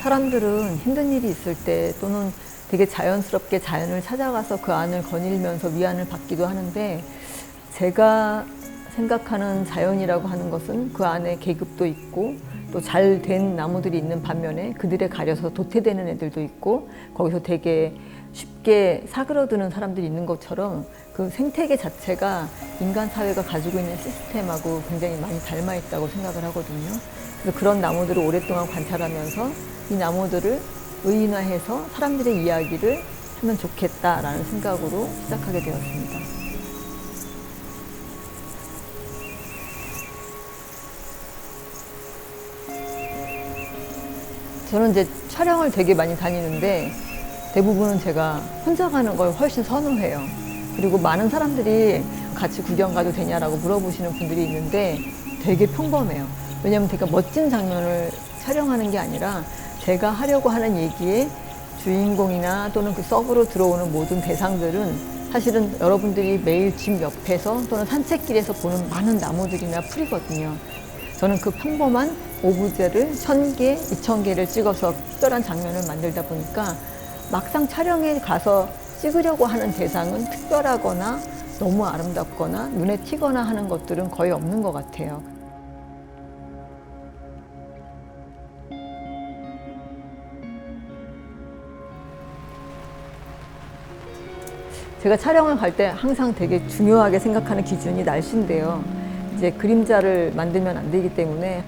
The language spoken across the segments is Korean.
사람들은 힘든 일이 있을 때 또는 되게 자연스럽게 자연을 찾아가서 그 안을 거닐면서 위안을 받기도 하는데, 제가 생각하는 자연이라고 하는 것은 그 안에 계급도 있고 또 잘 된 나무들이 있는 반면에 그들에 가려서 도태되는 애들도 있고 거기서 되게 쉽게 사그러드는 사람들이 있는 것처럼 그 생태계 자체가 인간 사회가 가지고 있는 시스템하고 굉장히 많이 닮아 있다고 생각을 하거든요. 그래서 그런 나무들을 오랫동안 관찰하면서 이 나무들을 의인화해서 사람들의 이야기를 하면 좋겠다라는 생각으로 시작하게 되었습니다. 저는 이제 촬영을 되게 많이 다니는데 대부분은 제가 혼자 가는 걸 훨씬 선호해요. 그리고 많은 사람들이 같이 구경 가도 되냐라고 물어보시는 분들이 있는데 되게 평범해요. 왜냐하면 되게 멋진 장면을 촬영하는 게 아니라 제가 하려고 하는 얘기의 주인공이나 또는 그 서브로 들어오는 모든 대상들은 사실은 여러분들이 매일 집 옆에서 또는 산책길에서 보는 많은 나무들이나 풀이거든요. 저는 그 평범한 오브제를 1000개, 2000개를 찍어서 특별한 장면을 만들다 보니까 막상 촬영에 가서 찍으려고 하는 대상은 특별하거나 너무 아름답거나 눈에 튀거나 하는 것들은 거의 없는 것 같아요. 제가 촬영을 갈 때 항상 되게 중요하게 생각하는 기준이 날씨인데요. 이제 그림자를 만들면 안 되기 때문에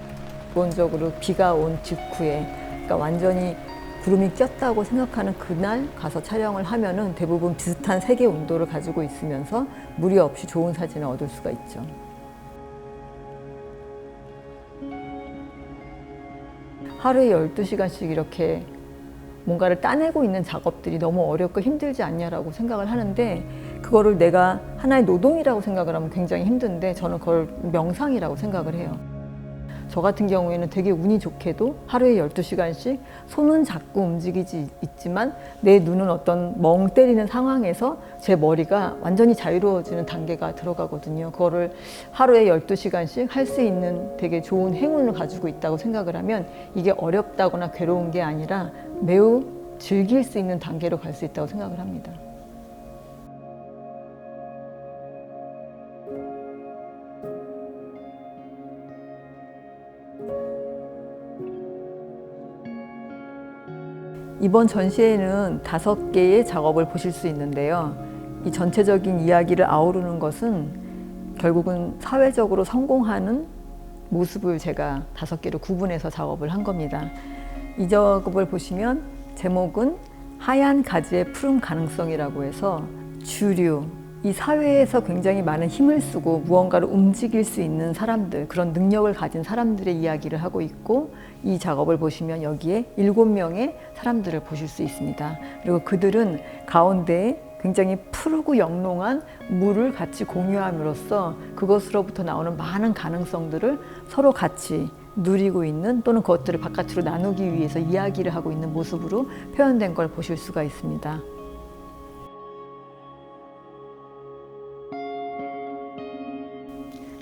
기본적으로 비가 온 직후에, 그러니까 완전히 구름이 꼈다고 생각하는 그날 가서 촬영을 하면은 대부분 비슷한 색의 온도를 가지고 있으면서 무리 없이 좋은 사진을 얻을 수가 있죠. 하루에 12시간씩 이렇게 뭔가를 따내고 있는 작업들이 너무 어렵고 힘들지 않냐라고 생각을 하는데, 그거를 내가 하나의 노동이라고 생각을 하면 굉장히 힘든데 저는 그걸 명상이라고 생각을 해요. 저 같은 경우에는 되게 운이 좋게도 하루에 12시간씩 손은 자꾸 움직이지 있지만 내 눈은 어떤 멍 때리는 상황에서 제 머리가 완전히 자유로워지는 단계가 들어가거든요. 그거를 하루에 12시간씩 할 수 있는 되게 좋은 행운을 가지고 있다고 생각을 하면 이게 어렵다거나 괴로운 게 아니라 매우 즐길 수 있는 단계로 갈 수 있다고 생각을 합니다. 이번 전시회는 5개의 작업을 보실 수 있는데요. 이 전체적인 이야기를 아우르는 것은 결국은 사회적으로 성공하는 모습을 제가 5개로 구분해서 작업을 한 겁니다. 이 작업을 보시면 제목은 하얀 가지의 푸른 가능성이라고 해서 주류, 이 사회에서 굉장히 많은 힘을 쓰고 무언가를 움직일 수 있는 사람들, 그런 능력을 가진 사람들의 이야기를 하고 있고, 이 작업을 보시면 여기에 7명의 사람들을 보실 수 있습니다. 그리고 그들은 가운데에 굉장히 푸르고 영롱한 물을 같이 공유함으로써 그것으로부터 나오는 많은 가능성들을 서로 같이 누리고 있는, 또는 그것들을 바깥으로 나누기 위해서 이야기를 하고 있는 모습으로 표현된 걸 보실 수가 있습니다.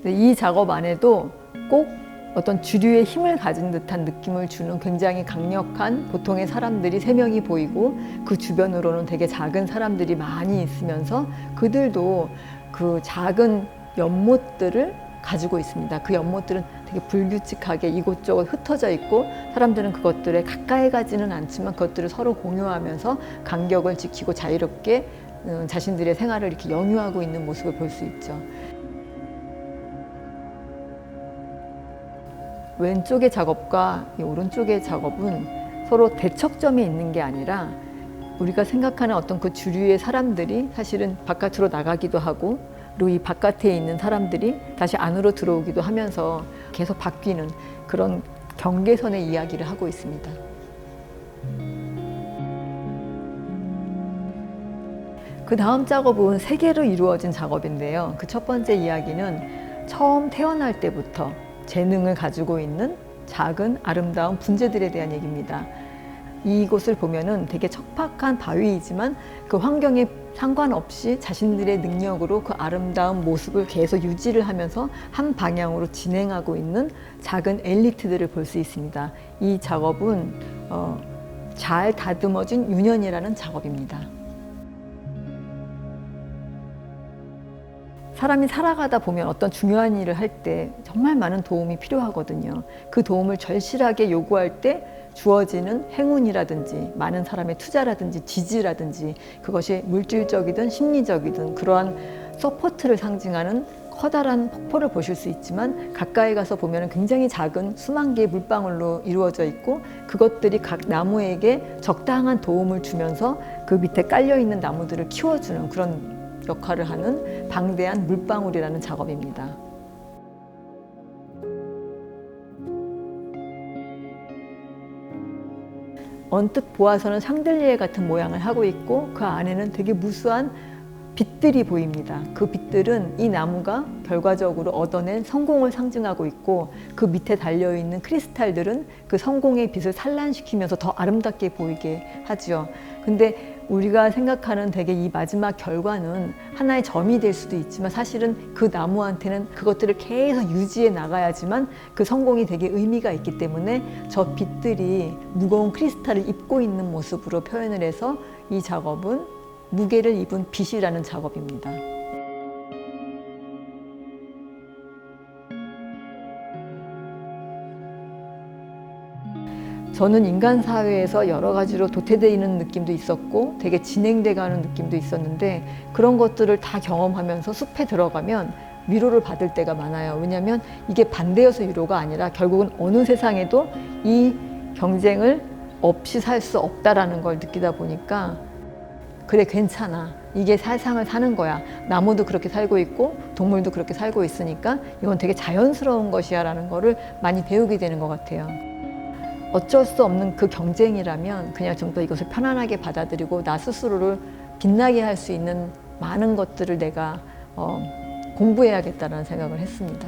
이 작업 안에도 꼭 어떤 주류의 힘을 가진 듯한 느낌을 주는 굉장히 강력한 보통의 사람들이 3명이 보이고, 그 주변으로는 되게 작은 사람들이 많이 있으면서 그들도 그 작은 연못들을 가지고 있습니다. 그 연못들은 되게 불규칙하게 이곳저곳 흩어져 있고 사람들은 그것들에 가까이 가지는 않지만 그것들을 서로 공유하면서 간격을 지키고 자유롭게 자신들의 생활을 이렇게 영유하고 있는 모습을 볼 수 있죠. 왼쪽의 작업과 이 오른쪽의 작업은 서로 대척점에 있는 게 아니라 우리가 생각하는 어떤 그 주류의 사람들이 사실은 바깥으로 나가기도 하고, 그리고 이 바깥에 있는 사람들이 다시 안으로 들어오기도 하면서 계속 바뀌는 그런 경계선의 이야기를 하고 있습니다. 그 다음 작업은 3개로 이루어진 작업인데요. 그 첫 번째 이야기는 처음 태어날 때부터 재능을 가지고 있는 작은 아름다운 분재들에 대한 얘기입니다. 이곳을 보면은 되게 척박한 바위이지만 그 환경에 상관없이 자신들의 능력으로 그 아름다운 모습을 계속 유지를 하면서 한 방향으로 진행하고 있는 작은 엘리트들을 볼 수 있습니다. 이 작업은 잘 다듬어진 유년이라는 작업입니다. 사람이 살아가다 보면 어떤 중요한 일을 할 때 정말 많은 도움이 필요하거든요. 그 도움을 절실하게 요구할 때 주어지는 행운이라든지 많은 사람의 투자라든지 지지라든지 그것이 물질적이든 심리적이든 그러한 서포트를 상징하는 커다란 폭포를 보실 수 있지만 가까이 가서 보면 굉장히 작은 수만 개의 물방울로 이루어져 있고 그것들이 각 나무에게 적당한 도움을 주면서 그 밑에 깔려있는 나무들을 키워주는 그런 역할을 하는 방대한 물방울이라는 작업입니다. 언뜻 보아서는 샹들리에 같은 모양을 하고 있고 그 안에는 되게 무수한 빛들이 보입니다. 그 빛들은 이 나무가 결과적으로 얻어낸 성공을 상징하고 있고 그 밑에 달려있는 크리스탈들은 그 성공의 빛을 산란시키면서 더 아름답게 보이게 하죠. 근데 우리가 생각하는 되게 이 마지막 결과는 하나의 점이 될 수도 있지만 사실은 그 나무한테는 그것들을 계속 유지해 나가야지만 그 성공이 되게 의미가 있기 때문에 저 빛들이 무거운 크리스탈을 입고 있는 모습으로 표현을 해서 이 작업은 무게를 입은 빛이라는 작업입니다. 저는 인간 사회에서 여러 가지로 도태되는 느낌도 있었고 되게 진행돼 가는 느낌도 있었는데 그런 것들을 다 경험하면서 숲에 들어가면 위로를 받을 때가 많아요. 왜냐하면 이게 반대여서 위로가 아니라 결국은 어느 세상에도 이 경쟁을 없이 살 수 없다라는 걸 느끼다 보니까 그래 괜찮아. 이게 세상을 사는 거야. 나무도 그렇게 살고 있고 동물도 그렇게 살고 있으니까 이건 되게 자연스러운 것이야 라는 거를 많이 배우게 되는 것 같아요. 어쩔 수 없는 그 경쟁이라면 그냥 좀 더 이것을 편안하게 받아들이고 나 스스로를 빛나게 할 수 있는 많은 것들을 내가 공부해야겠다는 생각을 했습니다.